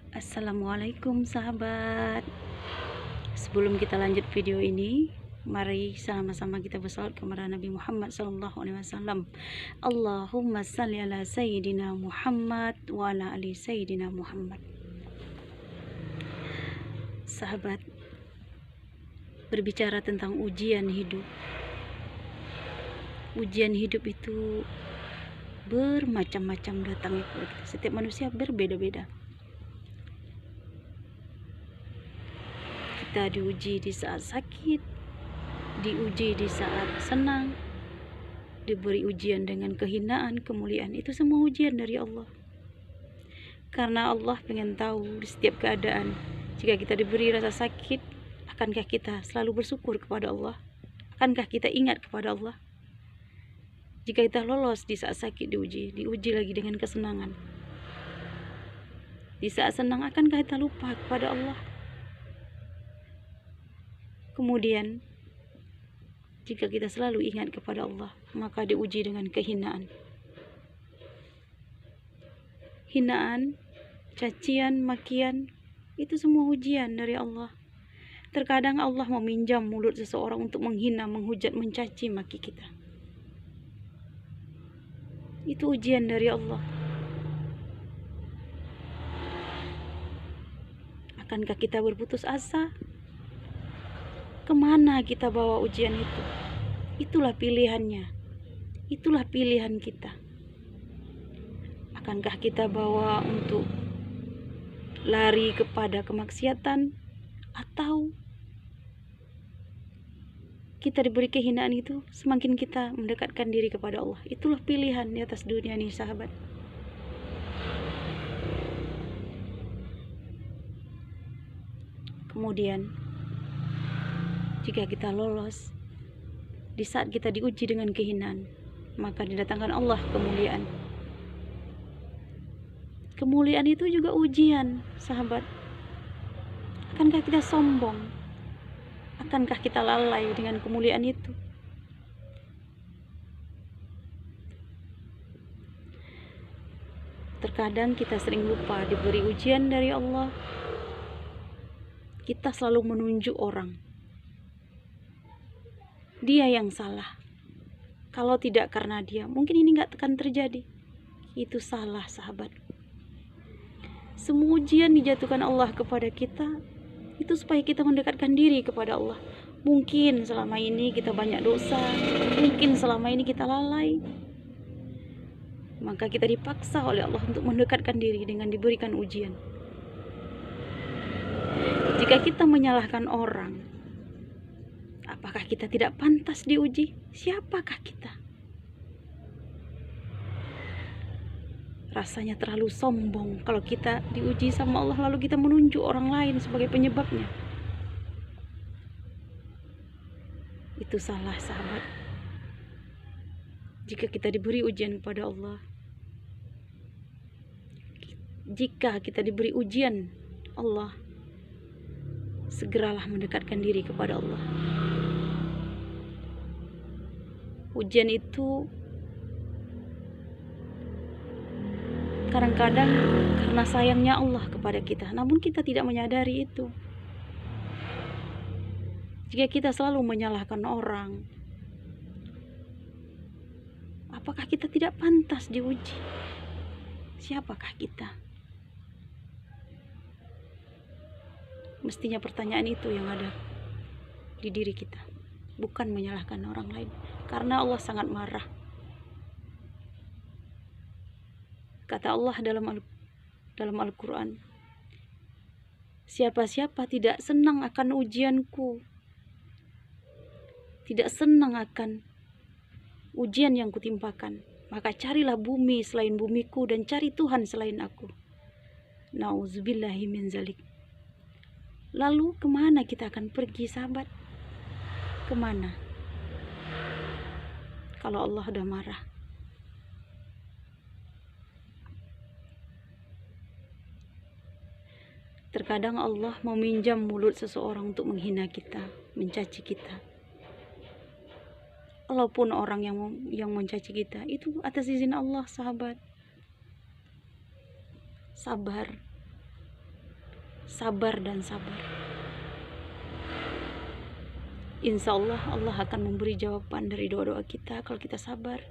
Assalamualaikum sahabat. Sebelum kita lanjut video ini, mari sama-sama kita bersalawat kepada Nabi Muhammad SAW. Allahumma salli ala Sayyidina Muhammad wa ala ali Sayyidina Muhammad. Sahabat, berbicara tentang ujian hidup. Ujian hidup itu bermacam-macam datangnya kepada kita. Setiap manusia berbeda-beda. Kita diuji di saat sakit, diuji di saat senang, diberi ujian dengan kehinaan, kemuliaan. Itu semua ujian dari Allah. Karena Allah pengen tahu di setiap keadaan, jika kita diberi rasa sakit, akankah kita selalu bersyukur kepada Allah? Akankah kita ingat kepada Allah? Jika kita lolos di saat sakit diuji lagi dengan kesenangan. Di saat senang, akankah kita lupa kepada Allah? Kemudian, jika kita selalu ingat kepada Allah, maka diuji dengan kehinaan. Hinaan, cacian, makian, itu semua ujian dari Allah. Terkadang Allah meminjam mulut seseorang untuk menghina, menghujat, mencaci maki kita. Itu ujian dari Allah. Akankah kita berputus asa? Kemana kita bawa ujian itu? Itulah pilihannya. Itulah pilihan kita. Akankah kita bawa untuk lari kepada kemaksiatan, atau kita diberi kehinaan itu semakin kita mendekatkan diri kepada Allah? Itulah pilihan di atas dunia ini, sahabat. Kemudian, jika kita lolos di saat kita diuji dengan kehinaan, maka didatangkan Allah kemuliaan. Kemuliaan itu juga ujian, sahabat. Akankah kita sombong? Akankah kita lalai dengan kemuliaan itu? Terkadang kita sering lupa diberi ujian dari Allah. Kita selalu menunjuk orang. Dia yang salah. Kalau tidak karena dia, mungkin ini gak akan terjadi. Itu salah, sahabat. Semua ujian dijatuhkan Allah kepada kita, itu supaya kita mendekatkan diri kepada Allah. Mungkin selama ini kita banyak dosa, mungkin selama ini kita lalai, maka kita dipaksa oleh Allah untuk mendekatkan diri dengan diberikan ujian. Jika kita menyalahkan orang, apakah kita tidak pantas diuji? Siapakah kita? Rasanya terlalu sombong kalau kita diuji sama Allah lalu kita menunjuk orang lain sebagai penyebabnya. Itu salah, sahabat. Jika kita diberi ujian kepada Allah, jika kita diberi ujian Allah, segeralah mendekatkan diri kepada Allah. Ujian itu kadang-kadang karena sayangnya Allah kepada kita, namun kita tidak menyadari itu. Jika kita selalu menyalahkan orang, apakah kita tidak pantas diuji? Siapakah kita? Mestinya pertanyaan itu yang ada di diri kita, bukan menyalahkan orang lain. Karena Allah sangat marah. Kata Allah dalam Al-Quran, siapa-siapa tidak senang akan ujianku, tidak senang akan ujian yang kutimpakan, maka carilah bumi selain bumiku dan cari Tuhan selain aku. Nauzubillahi min zalik. Lalu kemana kita akan pergi, sahabat? Kemana? Kalau Allah udah marah. Terkadang Allah meminjam mulut seseorang untuk menghina kita, mencaci kita. Walaupun orang yang mencaci kita itu atas izin Allah, sahabat. Sabar. sabar dan sabar. Insya Allah, Allah akan memberi jawaban dari doa-doa kita kalau kita sabar.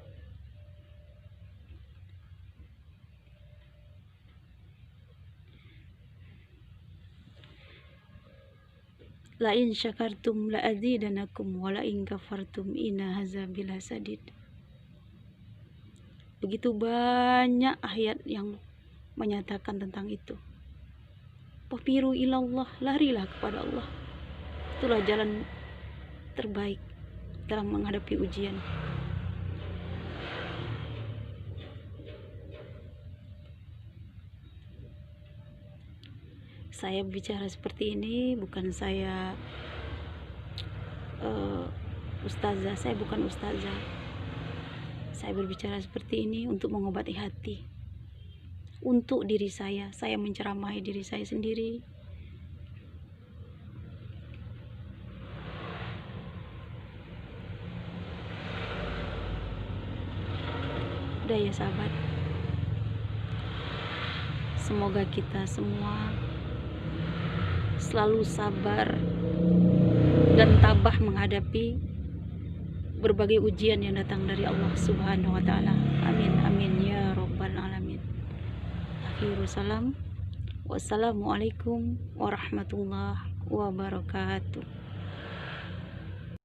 La in syakartum la azidanakum wa la in kafartum inna azabi lasadid. Begitu banyak ayat yang menyatakan tentang itu. Fafiru ilallah, larilah kepada Allah. Itulah jalan terbaik dalam menghadapi ujian. Saya bicara seperti ini bukan saya ustazah, saya bukan ustazah. Saya berbicara seperti ini untuk mengobati hati, untuk diri saya menceramahi diri saya sendiri. Udah ya sahabat, semoga kita semua selalu sabar dan tabah menghadapi berbagai ujian yang datang dari Allah Subhanahu wa Ta'ala. Amin amin ya rabbal alamin. Akhirul salam, wassalamualaikum warahmatullahi wabarakatuh.